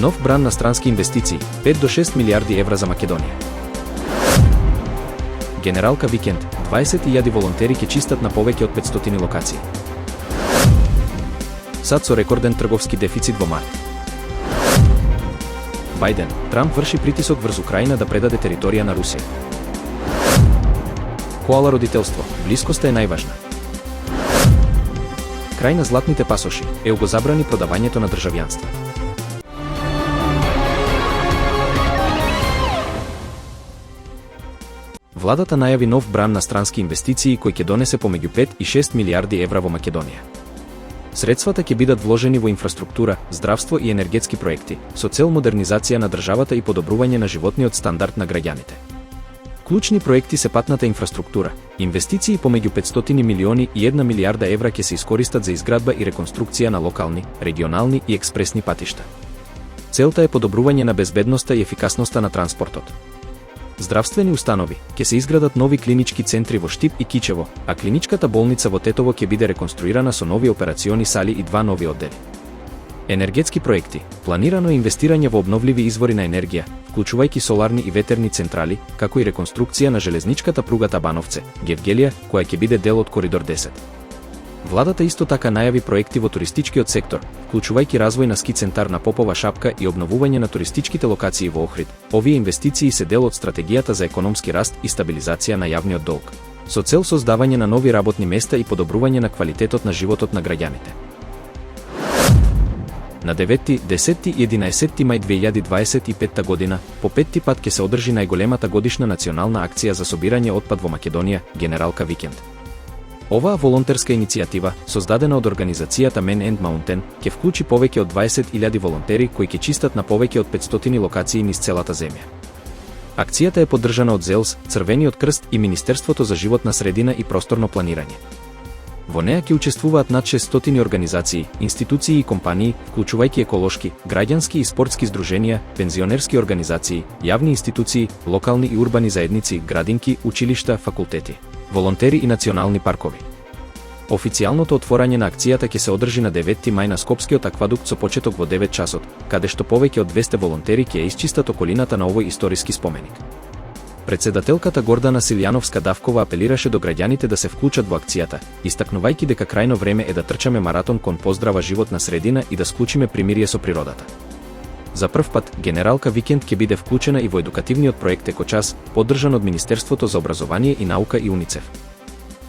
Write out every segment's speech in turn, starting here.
Нов бран на странски инвестиции, 5 до 6 милиарди евра за Македонија. Генералка викенд, 20.000 волонтери ќе чистат на повеќе од 500 локации. САД со рекорден трговски дефицит во март. Бајден, Трамп врши притисок врз Украина да предаде територија на Русија. Коала родителство, блискоста е најважна. Крај на златните пасоши, ЕУ го забрани продавањето на државјанство. Владата најави нов бран на странски инвестиции кој ќе донесе помеѓу 5 и 6 милиарди евра во Македонија. Средствата ќе бидат вложени во инфраструктура, здравство и енергетски проекти, со цел модернизација на државата и подобрување на животниот стандард на граѓаните. Клучни проекти се патната инфраструктура. Инвестиции помеѓу 500 милиони и 1 милиарда евра ќе се искористат за изградба и реконструкција на локални, регионални и експресни патишта. Целта е подобрување на безбедноста и ефикасноста на транспортот. Здравствени установи, ќе се изградат нови клинички центри во Штип и Кичево, а клиничката болница во Тетово ќе биде реконструирана со нови операциони сали и 2 нови оддели. Енергетски проекти, планирано е инвестирање во обновливи извори на енергија, вклучувајќи соларни и ветерни централи, како и реконструкција на железничката пруга Табановце, Гевгелија, која ќе биде дел од Коридор 10. Владата исто така најави проекти во туристичкиот сектор, вклучувајќи развој на ски центар на Попова шапка и обновување на туристичките локации во Охрид. Овие инвестиции се дел од стратегијата за економски раст и стабилизација на јавниот долг, со цел создавање на нови работни места и подобрување на квалитетот на животот на граѓаните. На 9, 10 и 11 мај 2025 година, по петти пат ќе се одржи најголемата годишна национална акција за собирање отпад во Македонија, Генералка викенд. Оваа волонтерска иницијатива, создадена од организацијата Men and Mountain, ќе вклучи повеќе од 20.000 волонтери кои ќе чистат на повеќе од 500 локации низ целата земја. Акцијата е поддржана од ЗЕЛС, Црвениот крст и Министерството за животна средина и просторно планирање. Во неа ќе учествуваат над 600 организации, институции и компании, вклучувајќи еколошки, граѓански и спортски здруженија, пензионерски организации, јавни институции, локални и урбани заедници, градинки, училишта, факултети, волонтери и национални паркови. Официјалното отворање на акцијата ќе се одржи на 9 мај на Скопскиот аквадукт со почеток во 9 часот, каде што повеќе од 200 волонтери ќе исчистат околината на овој историски споменик. Председателката Гордана Силјановска-Давкова апелираше до граѓаните да се вклучат во акцијата, истакнувајќи дека крајно време е да трчаме маратон кон поздрава животна средина и да склучиме примирие со природата. За прв пат, Генералка викенд ќе биде вклучена и во едукативниот проект Екочас, поддржан од Министерството за образование и наука и УНИЦЕФ.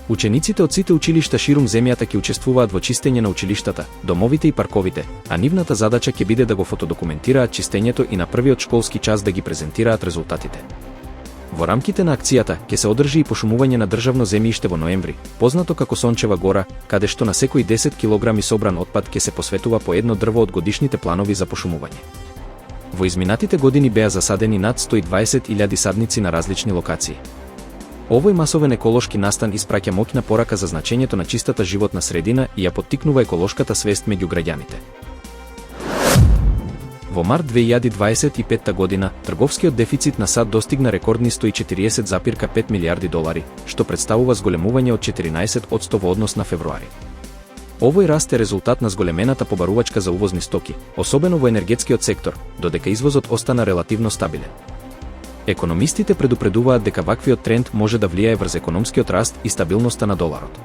Учениците од сите училишта ширум земјата ќе учествуваат во чистење на училиштата, домовите и парковите, а нивната задача ќе биде да го фотодокументираат чистењето и на првиот школски час да ги презентираат резултатите. Во рамките на акцијата ќе се одржи и пошумување на државно земјиште во ноември, познато како Сончева гора, каде што на секој 10 килограми собран отпад ќе се посветува по едно дрво од годишните планови за пошумување. Во изминатите години беа засадени над 120.000 садници на различни локации. Овој масовен еколошки настан испраќа моќна порака за значењето на чистата животна средина и ја поттикнува еколошката свест меѓу граѓаните. Во март 2025 година, трговскиот дефицит на САД достигна рекордни 140,5 милиарди долари, што представува зголемување од 14% во однос на февруари. Овој раст е резултат на зголемената побарувачка за увозни стоки, особено во енергетскиот сектор, додека извозот остана релативно стабилен. Економистите предупредуваат дека ваквиот тренд може да влијае врз економскиот раст и стабилноста на доларот.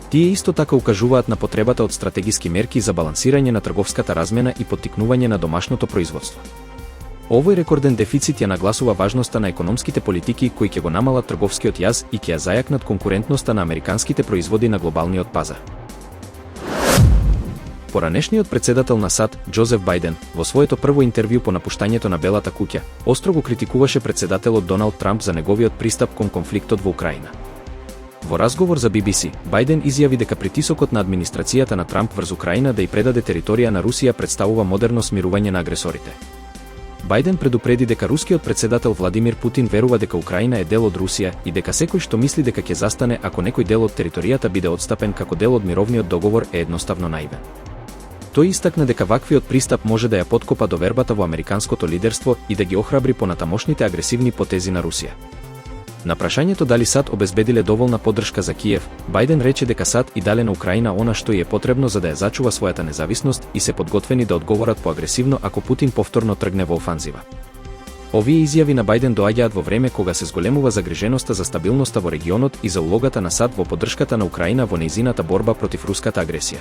Тие исто така укажуваат на потребата од стратегиски мерки за балансирање на трговската размена и поттикнување на домашното производство. Овој рекорден дефицит ја нагласува важноста на економските политики кои ќе го намалат трговскиот јаз и ќе ја зајакнат конкурентноста на американските производи на глобалниот пазар. Поранешниот председател на САД, Џозеф Бајден, во своето прво интервју по напуштањето на Белата куќа, остро го критикуваше председателот Доналд Трамп за неговиот пристап кон конфликтот во Украина. Во разговор за BBC, Бајден изјави дека притисокот на администрацијата на Трамп врз Украина да ја предаде територија на Русија представува модерно смирување на агресорите. Бајден предупреди дека рускиот председател Владимир Путин верува дека Украина е дел од Русија и дека секој што мисли дека ќе застане ако некој дел од територијата биде отстапен како дел од мировниот договор е едноставно наивен. Тој истакна дека ваквиот пристап може да ја поткопа довербата во американското лидерство и да ги охрабри понатамошните агресивни потези на Русија. На прашањето дали САД обезбедиле доволна поддршка за Киев, Бајден рече дека САД и дале на Украина она што е потребно за да ја зачува својата независност и се подготвени да одговорат поагресивно ако Путин повторно тргне во офанзива. Овие изјави на Бајден доаѓаат во време кога се зголемува загриженоста за стабилноста во регионот и за улогата на САД во поддршката на Украина во нејзината борба против руската агресија.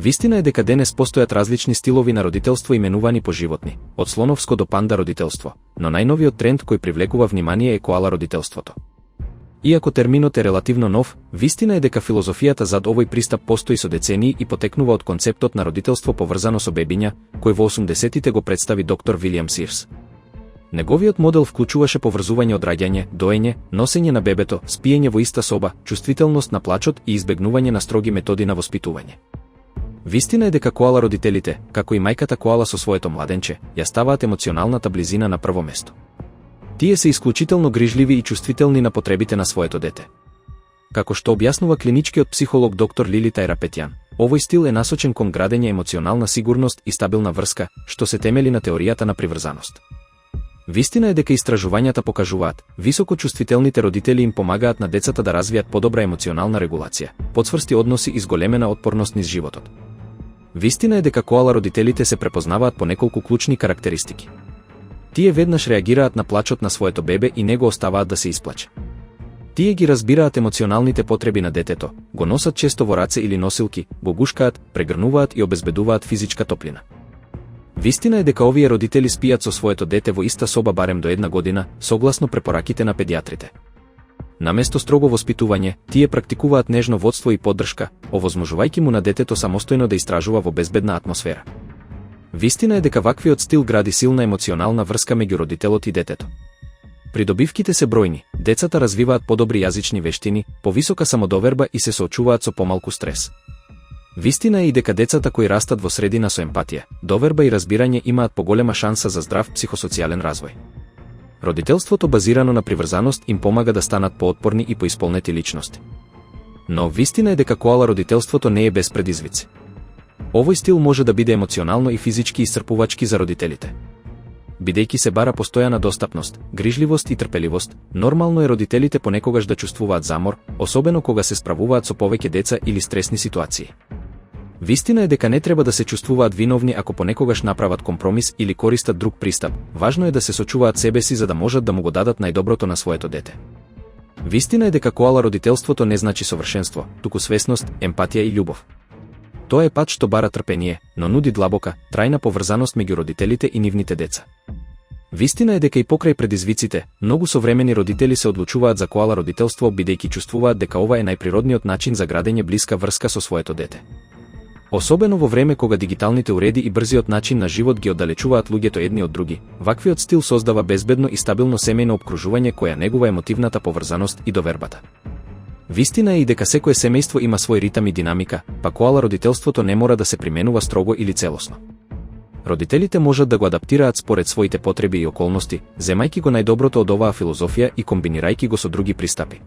Вистина е дека денес постојат различни стилови на родителство именувани по животни, од слоновско до панда родителство, но најновиот тренд кој привлекува внимание е коала родителството. Иако терминот е релативно нов, вистина е дека филозофијата зад овој пристап постои со децении и потекнува од концептот на родителство поврзано со бебиња, кој во 80-тите го представи доктор Вилијам Сирс. Неговиот модел вклучуваше поврзување од раѓање, доење, носење на бебето, спиење во иста соба, чувствителност на плачот и избегнување на строги методи на воспитување. Вистина е дека коала родителите, како и мајката коала со своето младенче, ја ставаат емоционалната близина на прво место. Тие се исклучително грижливи и чувствителни на потребите на своето дете. Како што објаснува клиничкиот психолог доктор Лили Тајрапетјан, овој стил е насочен кон градење емоционална сигурност и стабилна врска, што се темели на теоријата на приврзаност. Вистина е дека истражувањата покажуваат, високо чувствителните родители им помагаат на децата да развијат подобра емоционална регулација, подсврсти односи и зголемена отпорност низ животот. Вистина е дека коала родителите се препознаваат по неколку клучни карактеристики. Тие веднаш реагираат на плачот на своето бебе и не го оставаат да се исплаче. Тие ги разбираат емоционалните потреби на детето, го носат често во раце или носилки, го гушкаат, прегрнуваат и обезбедуваат физичка топлина. Вистина е дека овие родители спијат со своето дете во иста соба барем до 1 година, согласно препораките на педиатрите. Наместо строго воспитување, тие практикуваат нежно водство и поддршка, овозможувајќи му на детето самостојно да истражува во безбедна атмосфера. Вистина е дека ваквиот стил гради силна емоционална врска меѓу родителот и детето. Придобивките се бројни, децата развиваат подобри јазични вештини, повисока самодоверба и се соочуваат со помалку стрес. Вистина е и дека децата кои растат во средина со емпатија, доверба и разбирање имаат поголема шанса за здрав психосоцијален развој. Родителството базирано на приврзаност им помага да станат поотпорни и поисполнети личности. Но вистина е дека коала родителството не е без предизвици. Овој стил може да биде емоционално и физички исцрпувачки за родителите. Бидејќи се бара постојана достапност, грижливост и трпеливост, нормално е родителите понекогаш да чувствуваат замор, особено кога се справуваат со повеќе деца или стресни ситуации. Вистина е дека не треба да се чувствуваат виновни ако понекогаш направат компромис или користат друг пристап, важно е да се сочуваат себе си за да можат да му го дадат најдоброто на своето дете. Вистина е дека коала родителството не значи совршенство, туку свесност, емпатија и љубов. Тоа е пат што бара трпение, но нуди длабока, трајна поврзаност меѓу родителите и нивните деца. Вистина е дека и покрај предизвиците, многу современи родители се одлучуваат за коала родителство бидејќи чувствуваат дека ова е најприродниот начин за градење блиска врска со своето дете. Особено во време кога дигиталните уреди и брзиот начин на живот ги оддалечуваат луѓето едни од други, ваквиот стил создава безбедно и стабилно семејно опкружување која негува емотивната поврзаност и довербата. Вистина е и дека секое семејство има свој ритам и динамика, па коала родителството не мора да се применува строго или целосно. Родителите можат да го адаптираат според своите потреби и околности, земајќи го најдоброто од оваа филозофија и комбинирајќи го со други пристапи.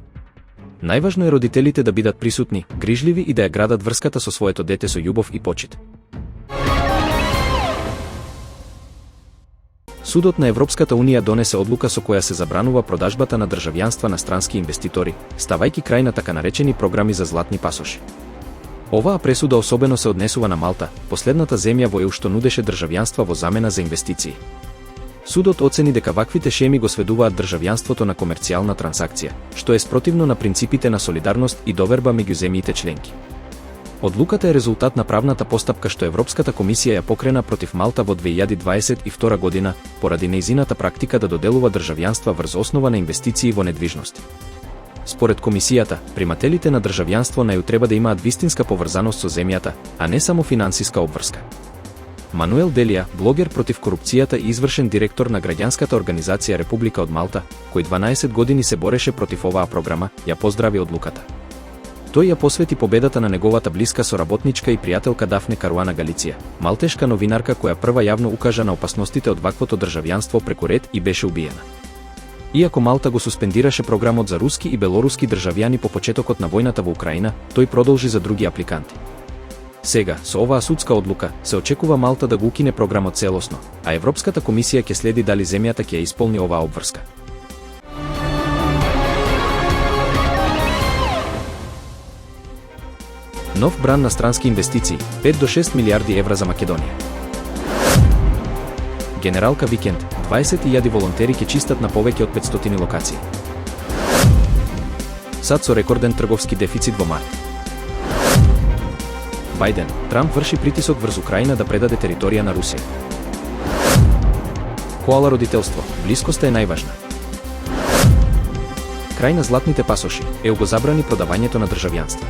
Најважно е родителите да бидат присутни, грижливи и да ја градат врската со своето дете со љубов и почит. Судот на Европската Унија донесе одлука со која се забранува продажбата на државјанства на странски инвеститори, ставајќи крај на така наречени програми за златни пасоши. Оваа пресуда особено се однесува на Малта, последната земја во ЕУ што нудеше државјанства во замена за инвестиции. Судот оцени дека ваквите шеми го сведуваат државјанството на комерцијална трансакција, што е спротивно на принципите на солидарност и доверба меѓу земјите членки. Одлуката е резултат на правната постапка што Европската комисија ја покрена против Малта во 2022 година, поради нејзината практика да доделува државјанства врз основа на инвестиции во недвижности. Според комисијата, примателите на државјанство на ЕУ треба да имаат вистинска поврзаност со земјата, а не само финансиска обврска. Мануел Делија, блогер против корупцијата и извршен директор на граѓанската организација Република од Малта, кој 12 години се бореше против оваа програма, ја поздрави одлуката. Тој ја посвети победата на неговата блиска соработничка и пријателка Дафне Каруана Галиција, малтешка новинарка која прва јавно укажа на опасностите од ваквото државјанство преку ред и беше убиена. Иако Малта го суспендираше програмот за руски и белоруски државјани по почетокот на војната во Украина, тој продолжи за други апликанти. Сега, со оваа судска одлука, се очекува Малта да го укине програмот целосно, а Европската комисија ќе следи дали земјата ќе ја исполни оваа обврска. Нов бран на странски инвестиции, 5 до 6 милиарди евра за Македонија. Генералка викенд, 20.000 волонтери ќе чистат на повеќе од 500 локации. САД со рекорден трговски дефицит во март. Бајден, Трамп врши притисок врз Украина да предаде територија на Русија. Коала родителство, блискоста е најважна. Крај на златните пасоши, ЕУ го забрани продавањето на државјанства.